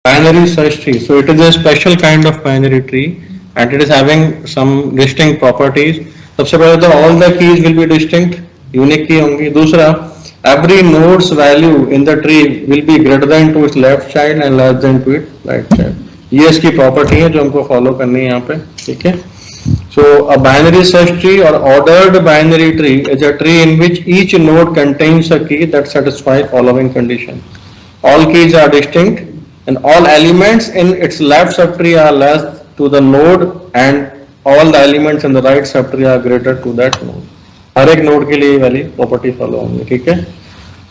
Binary search tree. So it is a special kind of binary tree and it is having some distinct properties. सबसे पहले तो all the keys will be distinct, unique key होंगी. दूसरा, every node's value in the tree will be greater than to its left child and less than to its right child. ये इसकी property है जो हमको फॉलो करनी है यहाँ पे, ठीक है. So a binary search tree or ordered binary tree is a tree in which each node contains a key that satisfies following condition. All keys are distinct and all elements in its left subtree are less to the node and all the elements in the right subtree are greater to that node. हर एक node के लिए वाली property follow होंगी, ठीक है.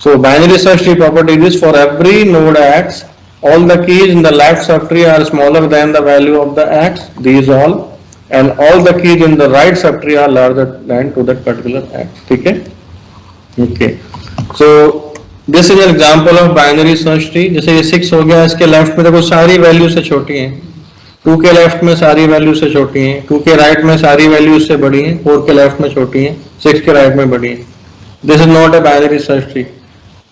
So binary search tree property is for every node X, all the keys in the left subtree are smaller than the value of the X. These all. And all the keys in the right subtree are larger than to that particular X. ठीक है? Okay. So this is an example of binary search tree. जैसे ये 6 हो गया, इसके left में देखो सारी वैल्यू से छोटी हैं. 2 के लेफ्ट में सारी वैल्यू से छोटी हैं. 2 के राइट में सारी वैल्यू से बड़ी हैं. 4 के लेफ्ट में छोटी हैं. 6 के राइट में बड़ी हैं. This is not a binary search tree.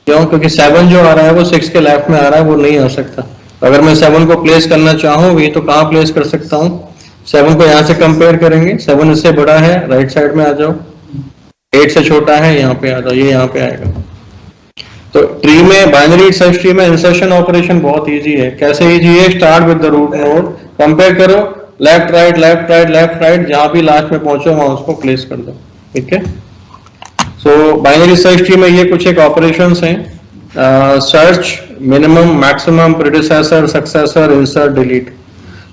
क्यों? क्योंकि 7 जो आ रहा है वो 6 के लेफ्ट में आ रहा है, वो नहीं आ सकता. अगर मैं 7 को प्लेस करना चाहूँ भी तो कहाँ प्लेस कर सकता हूँ? 7 को यहाँ से कंपेयर करेंगे. 7 इससे बड़ा है, राइट साइड में आ जाओ. 8 से छोटा है, यहाँ पे आ जाओ. ये यहाँ पे आएगा. तो ट्री में, बाइनरी सर्च ट्री में इंसर्शन ऑपरेशन बहुत इजी है. कैसे इजी है? Start with the root node, compare करो, left right left right left right, जहां भी लास्ट में पहुंचो वहां उसको प्लेस कर दो. ठीक है. सो बाइनरी सर्च ट्री में ये कुछ एक ऑपरेशंस हैं. Search, minimum, maximum, predecessor, successor, insert, delete.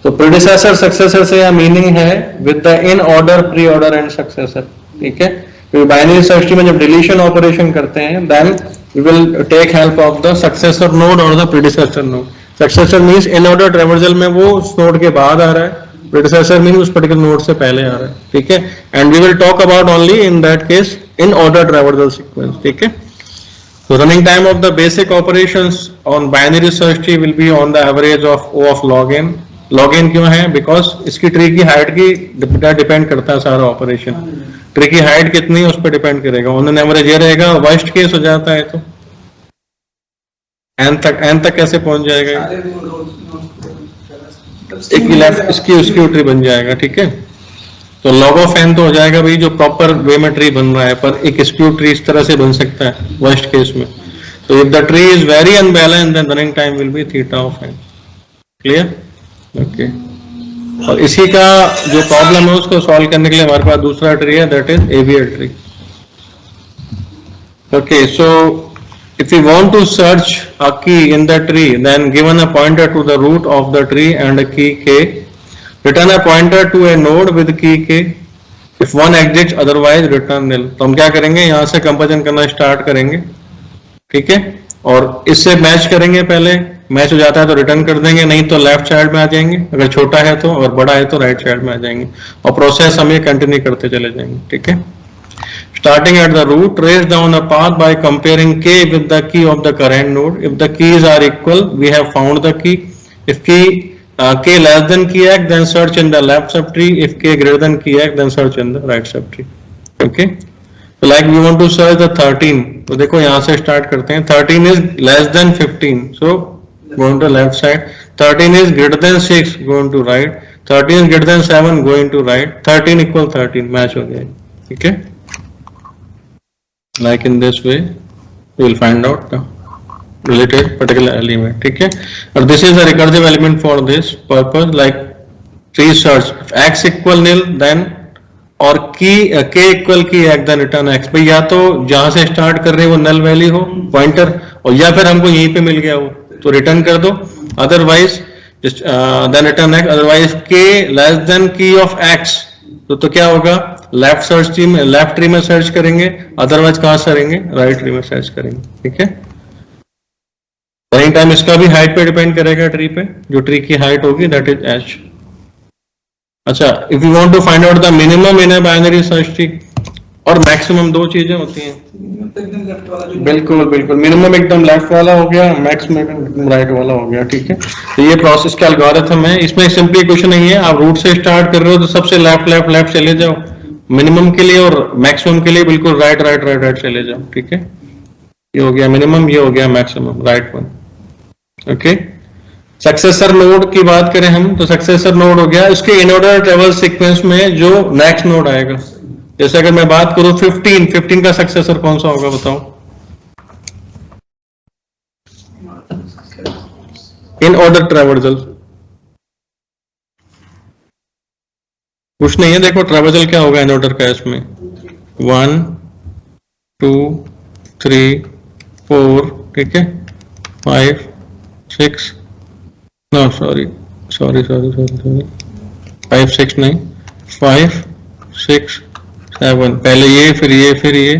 तो प्रीडिसेसर सक्सेसर से यह मीनिंग है with the in order, pre order and successor. ठीक है. तो बाइनरी सर्च ट्री में जब डिलीशन ऑपरेशन करते हैं then we will take help of the successor node और the predecessor node. Successor means in order traversal में वो उस नोड के बाद आ रहा है. प्रीडिसेसर मींस उस पर्टिकुलर नोड से पहले आ रहा है. ठीक है. And we will talk about only in that case in order traversal sequence. ठीक है. So running time of the basic operations on binary search tree will be on the average of O of log n. Log n क्यों है? Because इसकी tree की height की depend करता है सारा ऑपरेशन. ट्री की हाइट कितनी है उस पर डिपेंड करेगा. ऑन एन एवरेज ये रहेगा. वर्स्ट केस हो जाता है तो n तक कैसे पहुंच जाएगा? एक ही लेफ्ट इसकी उसकी ट्री बन जाएगा. ठीक है. तो log of n तो हो जाएगा भाई जो प्रॉपर वे में ट्री बन रहा है, पर एक स्क्यू ट्री इस तरह से बन सकता है वर्स्ट केस में. तो if the tree is very unbalanced then running time will be theta of n. Clear? Okay. और इसी का जो प्रॉब्लम है उसको सॉल्व करने के लिए हमारे पास दूसरा ट्री है, that is AVL tree. Okay. So if you want to search a key in the tree, then given a pointer to the root of the tree and a key k, return a pointer to a node with key k. If one exists, otherwise return nil. तो हम क्या करेंगे? यहाँ से comparison करना start करेंगे. ठीक है. और इससे मैच करेंगे. पहले मैच हो जाता है तो रिटर्न कर देंगे, नहीं तो लेफ्ट साइड में आ जाएंगे. अगर छोटा है तो, और बड़ा है तो राइट साइड में आ जाएंगे. और प्रोसेस हम ये कंटिन्यू करते चले जाएंगे. ठीक है. Starting at the root, trace down a path by comparing k with the key of the current node. If the keys are equal, we have found the key. If key k less than key x, then search in the left subtree. If k greater than key x, then search in the right subtree. Okay. So like we want to search the 13. तो देखो यहाँ से start करते हैं. 13 is less than 15, so go to the left side. 13 is greater than 6, going to right. 13 is greater than 7, going to right. 13 equal 13, match हो गया. ठीक है. Like in this way, you will find out the related particular element. ठीक है. और this is a recursive element for this purpose. Like tree search, if x equal nil, then और k equal key x, then return x. भाई या तो जहां से start कर रहे हो वो null वैल्यू हो पॉइंटर, और या फिर हमको यहीं पे मिल गया हो तो रिटर्न कर दो. Otherwise then return x. Otherwise k less than key of x, तो क्या होगा? लेफ्ट सर्च ट्री में, लेफ्ट ट्री में सर्च करेंगे. अदरवाइज कहां से करेंगे? राइट ट्री में सर्च करेंगे. ठीक है. रनिंग टाइम इसका भी हाइट पे डिपेंड करेगा. ट्री पे जो ट्री की हाइट होगी दैट इज h. अच्छा, if you want to find out the minimum in a binary search tree और मैक्सिमम, दो चीजें होती हैं. बिल्कुल बिल्कुल. मिनिमम एकदम लेफ्ट वाला हो गया, मैक्सिमम राइट वाला हो गया. ठीक है. तो ये प्रोसेस का एल्गोरिथम है. इसमें सिंपली कुछ नहीं है. आप रूट से स्टार्ट कर रहे हो तो सबसे लेफ्ट लेफ्ट लेफ्ट चले जाओ मिनिमम के लिए, और मैक्सिमम के लिए बिल्कुल राइट राइट राइट राइट चले जाओ. ठीक है. ये हो गया मिनिमम, ये हो गया maximum, right one. Okay. Successor node की बात करें हम तो सक्सेसर नोड हो गया, इसके इन ऑर्डर ट्रेवल सीक्वेंस में जो नेक्स्ट नोड आएगा। जैसे अगर मैं बात करूं 15 का सक्सेसर कौन सा होगा बताओ? इन ऑर्डर ट्रेवर्सल कुछ नहीं है, देखो ट्रेवर्सल क्या होगा इन ऑर्डर का इसमें 1 2 3 4, ठीक है, 5 6, नो सॉरी 5 6 नहीं 5 6 7, पहले ये फिर ये फिर ये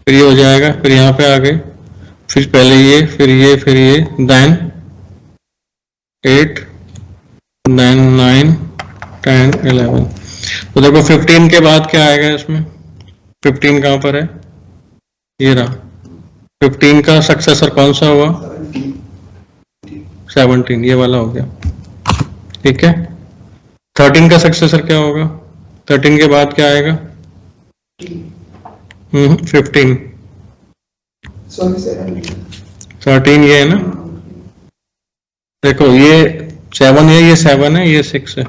फिर ये हो जाएगा, फिर यहाँ पे आ गए, फिर पहले ये फिर ये फिर ये, देन 8 देन 9 10 11। तो देखो 15 के बाद क्या आएगा इसमें? 15 कहाँ पर है? ये रहा। 15 का सक्सेसर कौन सा हुआ? 17, ये वाला हो गया, ठीक है। 13 का सक्सेसर क्या होगा? 13 के बाद क्या आएगा? 15 13 ये है ना, देखो ये 7 है, ये 7 है, ये 6 है,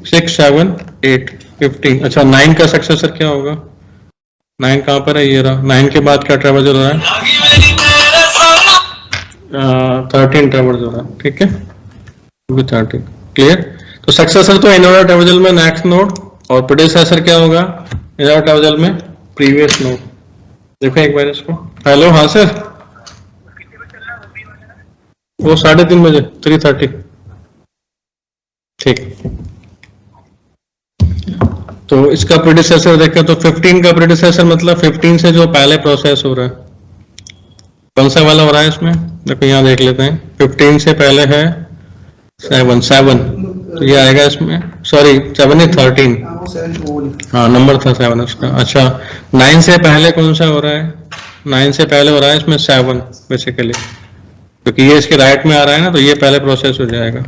6 7 8 15। अच्छा 9 का सक्सेसर क्या होगा? 9 कहाँ पर है? ये रहा। 9 के बाद क्या ट्रेवर्स हो रहा है? 13 ट्रेवर्स हो रहा है, ठीक है, 13 क्लियर। तो सक्सेसर तो इन ऑर्डर ट्रेवर्सल में नेक्स्ट नोड, और प्रेडिसेसर क्या होगा इन ऑर्डर ट्रेवर्सल में? Previous node. देखो एक बार इसको। हेलो, हाँ सर, वो 3:30 बजे 3:30, ठीक। तो इसका प्रेडिसेसर देखें तो 15 का प्रेडिसेसर मतलब 15 से जो पहले प्रोसेस हो रहा है, कौन सा वाला हो रहा है इसमें? देखो यहाँ देख लेते हैं, 15 से पहले है 7, तो ये आएगा इसमें, सॉरी 7 नहीं 13, हाँ नंबर था 7 उसका। अच्छा 9 से पहले कौन सा हो रहा है? 9 से पहले हो रहा है इसमें 7 बेसिकली, क्योंकि ये इसके राइट में आ रहा है ना, तो ये पहले प्रोसेस हो जाएगा।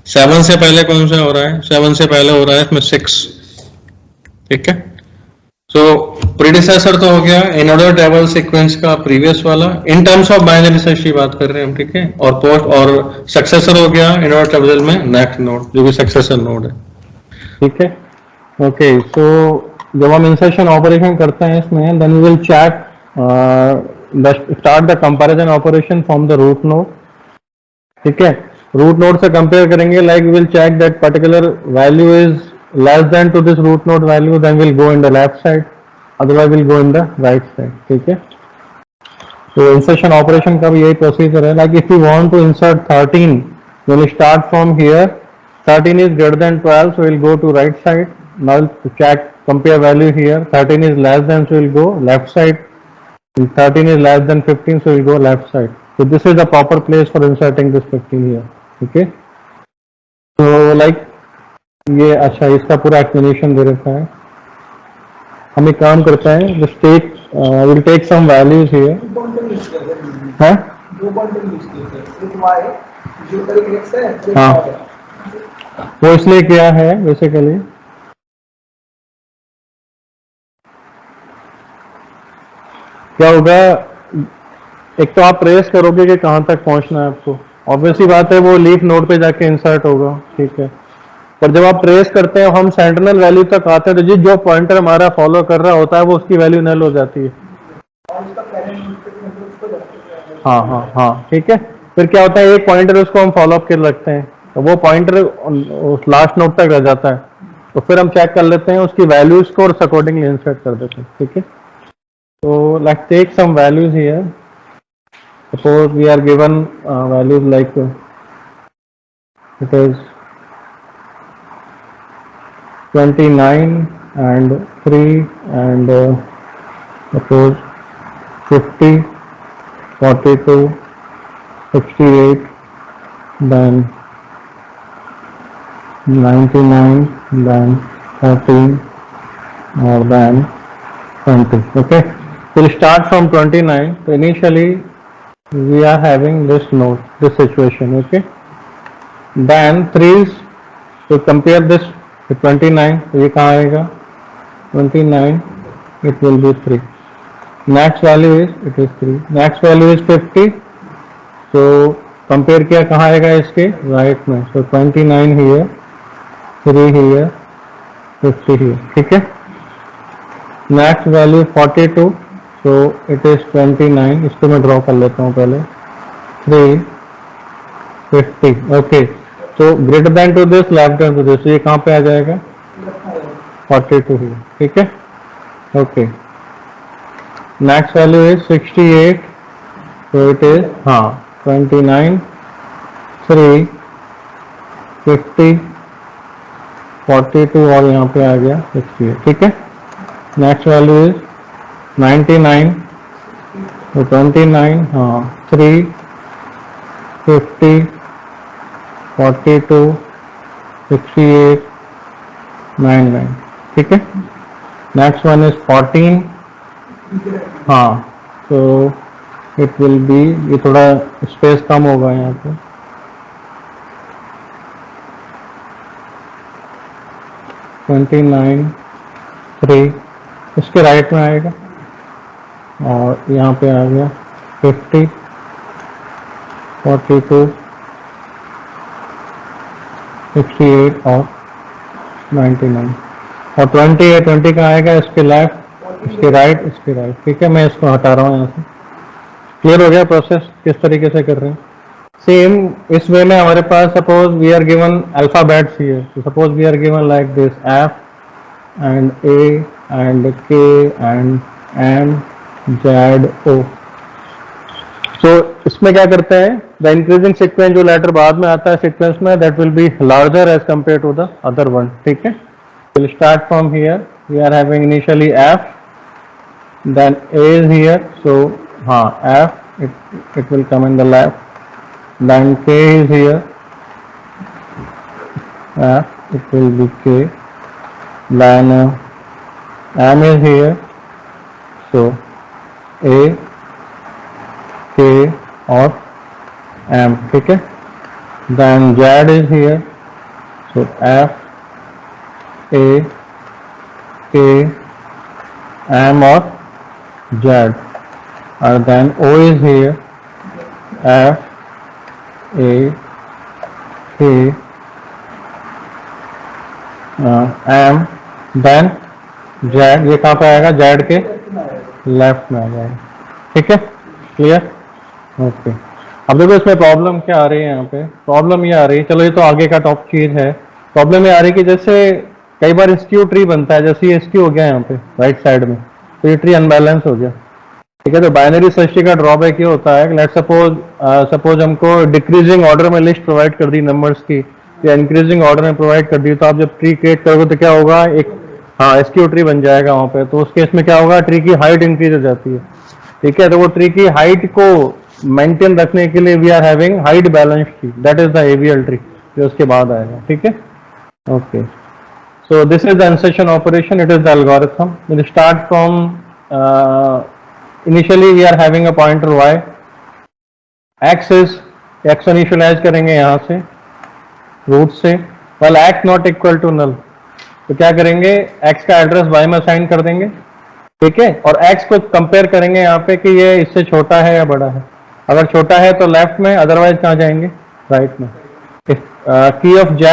7 से पहले कौन सा हो रहा है? 7 से पहले हो रहा है इसमें 6, ठीक है। सो प्रीडिसेसर तो हो गया इन ऑर्डर ट्रेवल सीक्वेंस का प्रीवियस वाला, in terms of binary search की बात कर रहे हैं हम, ठीक है। और पोस्ट और सक्सेसर हो गया इन ऑर्डर ट्रेवल में नेक्स्ट नोड, जो भी सक्सेसर नोड है, ठीक है। ओके, सो जब हम इंसर्शन ऑपरेशन करते हैं इसमें, then we will check start the comparison operation from the root node, ठीक है। रूट नोड से कंपेयर करेंगे, like we will check that particular value is less than to this root node value, then we'll go in the left side, otherwise we'll go in the right side, ठीक है। तो insertion operation का भी यही procedure है। like if we want to insert 13, we'll start from here, 13 is greater than 12, so we'll go to right side. Now to check compare value here, 13 is less than, so we'll go left side, 13 is less than 15, so we'll go left side. So this is the proper place for inserting this 15 here, okay। so like ये, अच्छा इसका पूरा explanation दे रखा है। हम एक काम करते हैं, just take will take some values here, हैं? हाँ, वो इसलिए किया है बेसिकली, क्या होगा, एक तो आप ट्रेस करोगे कि कहाँ तक पहुंचना है आपको, ऑब्वियसली बात है वो लीफ नोड पे जाके इंसर्ट होगा, ठीक है। पर जब आप ट्रेस करते हैं, हम सेंट्रल वैल्यू तक आते हैं, तो जिस जो पॉइंटर हमारा फॉलो कर रहा होता है वो उसकी वैल्यू नल हो जाती है। हाँ हाँ हाँ, ठीक है। फिर क्या होता है, एक पॉइंटर उसको हम फॉलो अप कर रखते हैं, तो वो पॉइंटर उस लास्ट नोड तक रह जाता है, तो फिर हम चेक कर लेते हैं उसकी वैल्यूज को और अकॉर्डिंगली इंसर्ट कर देते हैं, ठीक है। तो let's take some values here, suppose we are given values like it is 29 and 3 and suppose 50, 42, 68, then 99, then 13, or then 20. Okay, we'll start from 29. So initially we are having this node, this situation. Okay, then 3's, to compare this to 29, तो ये कहाँ आएगा? 29, it will be 3. Next value is, it is 3. Next value is 50, so compare किया कहाँ आएगा इसके right में, सो 29 here, 3 here, 50 here, ठीक है। Next value 42, so it is 29, इसको मैं ड्रॉ कर लेता हूँ पहले, 3, 50, ओके। तो greater than to this, left than to this, ये कहाँ पे आ जाएगा 42 हियर, ठीक है, okay. Next value is 68, so it is 29, 3, 50, 42 और यहाँ पे आ गया 68, ठीक है। नेक्स्ट वैल्यू इज 99, तो 29, 3, 50, 42, 68, 99, ठीक है। नेक्स्ट वन इज 14, तो इट विल बी, ये थोड़ा स्पेस कम होगा यहाँ पे, 29, 3, इसके राइट में आएगा, और यहाँ पे आ गया 50, 42, 68 और 99, और 20 है, 20 का आएगा इसके लेफ्ट, इसके राइट, इसके राइट, ठीक है। मैं इसको हटा रहा हूँ यहाँ से। क्लियर हो गया प्रोसेस किस तरीके से कर रहे हैं। सेम इस वे में हमारे पास suppose we are given alphabets here, तो suppose we are given like this F and A and K and M Z O. So इसमें क्या करते हैं, द इंक्रीजिंग सीक्वेंस जो लेटर बाद में आता है सीक्वेंस में, that will be larger as compared to the other one, ठीक है। Will start from here, we are having initially F, then A is here, so F, it will come in the left, then K is here, F, it will be K, then M is here, so A, K और M, ठीक है। then Z is here, so F, A, K, M और Z, and then O is here, F, A, K, M, then Z, ये कहाँ पे आएगा, Z के left में आ जाएगा, ठीक है। Clear, okay. अब देखो इसमें प्रॉब्लम क्या आ रही है, यहाँ पे प्रॉब्लम ये आ रही है, चलो ये तो आगे का टॉप चीज है। प्रॉब्लम ये आ रही है कि जैसे कई बार स्क्यू ट्री बनता है, जैसे ये स्क्यू हो गया यहाँ पे राइट साइड में, तो ये ट्री अनबैलेंस हो गया, ठीक है। तो बाइनरी सर्च का ड्रॉबैक ये होता है, लेट सपोज हमको डिक्रीजिंग ऑर्डर में लिस्ट प्रोवाइड कर दी नंबर्स की, या इंक्रीजिंग ऑर्डर में प्रोवाइड कर दी, तो आप जब ट्री क्रिएट करोगे तो क्या होगा, एक स्क्यू ट्री बन जाएगा वहां पे। तो उस केस में क्या होगा, ट्री की हाइट इंक्रीज हो जाती है, ठीक है। तो वो ट्री की हाइट को मेंटेन रखने के लिए we are having height balance tree, that is the AVL tree, जो उसके बाद आएगा, ठीक है, okay. So this is the insertion operation, it is the algorithm. Will start from initially we are having a pointer y, x is, x initialise करेंगे यहाँ से root से, while x not equal to null, तो क्या करेंगे, x का address y में assign कर देंगे, ठीक है। और x को कंपेयर करेंगे यहाँ पे कि ये इससे छोटा है या बड़ा है, अगर छोटा है तो लेफ्ट में, अदरवाइज कहाँ जाएंगे, राइट में। Key of z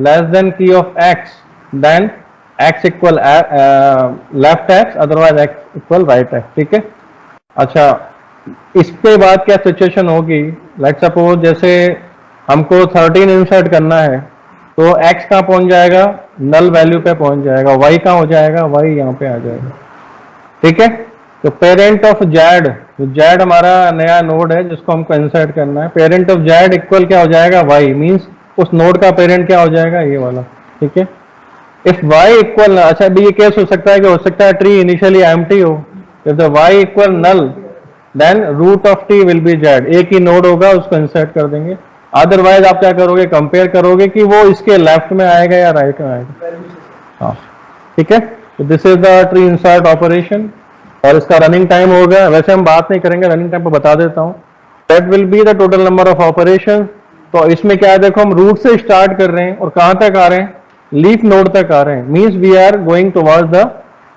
less than key of x, then x equal left x, otherwise x equal right x, ठीक है। अच्छा, इसके बाद क्या सिचुएशन होगी, लेट सपोज जैसे हमको 13 इंसर्ट करना है, तो x कहाँ पहुंच जाएगा, नल वैल्यू पे पहुंच जाएगा, y कहाँ हो जाएगा, y यहाँ पे आ जाएगा, ठीक है। तो पेरेंट ऑफ जेड, तो जेड हमारा नया नोड है जिसको हमको इंसर्ट करना है, पेरेंट ऑफ जेड इक्वल क्या हो जाएगा, y, मींस उस नोड का पेरेंट क्या हो जाएगा, ये वाला, ठीक है। इफ y इक्वल, अच्छा अभी ये केस हो सकता है कि हो सकता है ट्री इनिशियली एम्प्टी हो, if the y equal null then root of t will be z, एक ही नोड होगा उसको इंसर्ट कर देंगे। अदरवाइज आप क्या करोगे, कंपेयर करोगे कि वो इसके लेफ्ट में आएगा या राइट में आएगा, हाँ, ठीक है। तो this is the tree insert operation, और इसका रनिंग टाइम होगा, वैसे हम बात नहीं करेंगे, रनिंग टाइम पर बता देता हूँ। That will be the total number of operation. तो इसमें क्या है, देखो हम रूट से स्टार्ट कर रहे हैं और कहां तक आ रहे हैं, लीफ नोड तक आ रहे हैं, means we are going towards the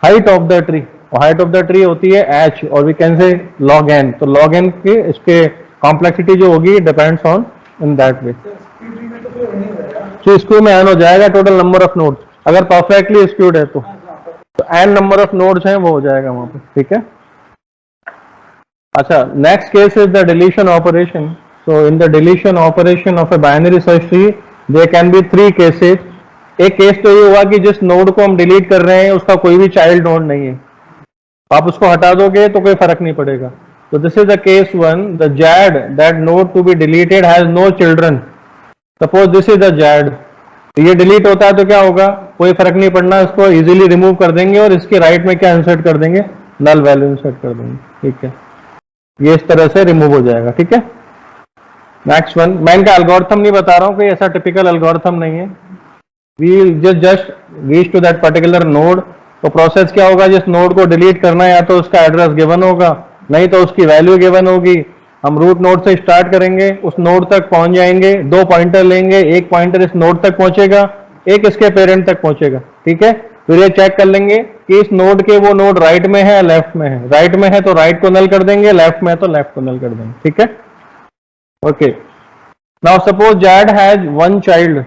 height of the tree, height of the tree होती है h, और we can say log n, तो log n के इसके कॉम्प्लेक्सिटी जो होगी depends on in that way. तो स्क्यू में एन हो जाएगा टोटल नंबर ऑफ नोड्स, अगर परफेक्टली स्क्यूड है तो एन नंबर ऑफ नोड्स हैं वो हो जाएगा वहां पे, ठीक है। अच्छा, next case is the deletion operation. So in the deletion operation of a binary search tree there can be 3 cases. एक केस तो ये हुआ कि जिस नोड को हम डिलीट कर रहे हैं उसका कोई भी चाइल्ड नोड नहीं है, आप उसको हटा दोगे तो कोई फर्क नहीं पड़ेगा। तो this is the case 1, the z that node to be deleted has no children. Suppose this is the z, ये डिलीट होता है तो क्या होगा, कोई फर्क नहीं पड़ना, इसको इजीली रिमूव कर देंगे और इसके राइट में क्या इंसर्ट कर देंगे, नल वैल्यू इंसर्ट कर देंगे, ठीक है। ये इस तरह से रिमूव हो जाएगा, ठीक है। नेक्स्ट वन, मैं इनका एल्गोरिथम नहीं बता रहा हूं कि ऐसा टिपिकल एल्गोरिथम नहीं है, we just reach to that particular node. तो प्रोसेस क्या होगा, जिस नोड को डिलीट करना है या तो उसका एड्रेस गिवन होगा, नहीं तो उसकी वैल्यू गिवन होगी। हम रूट नोड से स्टार्ट करेंगे, उस नोड तक पहुंच जाएंगे, 2 पॉइंटर लेंगे, एक पॉइंटर इस नोड तक पहुंचेगा, एक इसके पेरेंट तक पहुंचेगा, ठीक है। फिर ये चेक कर लेंगे कि इस नोड के वो नोड राइट में है लेफ्ट में है, राइट में है तो राइट को नल कर देंगे, लेफ्ट में है तो लेफ्ट को नल कर देंगे, ठीक है। Okay, now suppose Z has 1 child.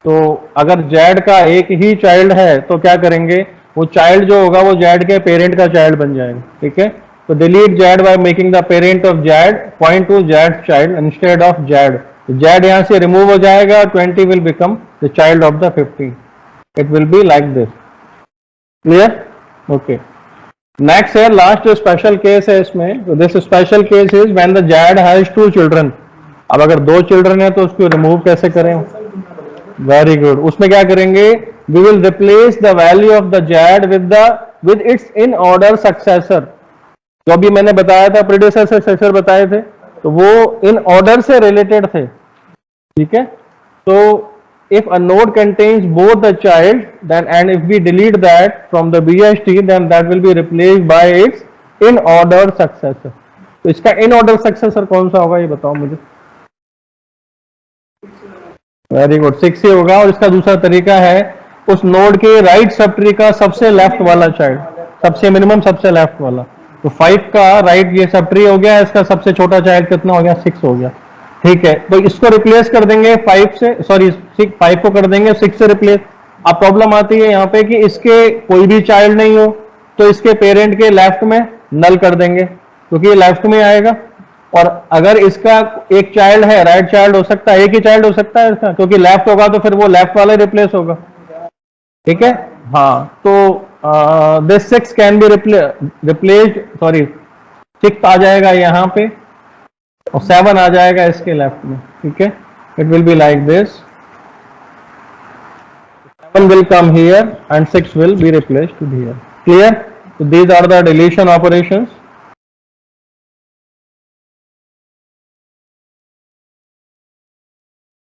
तो अगर जैड का एक ही चाइल्ड है तो क्या करेंगे, वो चाइल्ड जो होगा वो जैड के पेरेंट का चाइल्ड बन जाएगा, ठीक है। तो delete Z by making the parent of Z point two Z child instead of Z. Z यहां से रिमूव हो जाएगा, 20 will become the child of the 15। It will be like this, clear? Okay, next है last special case है इसमें। तो this special case is when the Z has 2 children. अब अगर 2 चिल्ड्रन है तो उसको रिमूव कैसे करें? वेरी गुड, उसमें क्या करेंगे, we will replace the value of the z with its in order successor. जो अभी मैंने बताया था, प्रीडिसेसर सक्सेसर बताए थे, तो वो इन ऑर्डर से रिलेटेड थे, ठीक है। तो if a node contains both the child then and if we delete that from the BST then that will be replaced by its in order successor। तो इसका in order successor कौन सा होगा ये बताओ मुझे। वेरी गुड, 6 ही होगा। और इसका दूसरा तरीका है, उस नोड के राइट सब ट्री का सबसे लेफ्ट वाला चाइल्ड, सबसे मिनिमम सबसे लेफ्ट वाला। तो 5 का राइट ये सब ट्री हो गया, इसका सबसे छोटा चाइल्ड कितना हो गया, 6 हो गया, ठीक है। तो इसको रिप्लेस कर देंगे 5 से, सॉरी 5 को कर देंगे 6 से रिप्लेस। अब प्रॉब्लम आती है यहाँ पे कि इसके कोई भी चाइल्ड नहीं हो, तो इसके पेरेंट के लेफ्ट में नल कर देंगे क्योंकि ये लेफ्ट में आएगा। और अगर इसका एक चाइल्ड है, राइट चाइल्ड हो सकता है, एक ही चाइल्ड हो सकता है इसका, क्योंकि लेफ्ट होगा तो फिर वो लेफ्ट वाला रिप्लेस होगा, ठीक है। हाँ, तो this 6 can be replaced, sorry 6 आ जाएगा यहाँ पे और 7 आ जाएगा इसके लेफ्ट में, ठीक है। It will be like this, 7 will come here and 6 will be replaced to here, clear? So these are the deletion operations.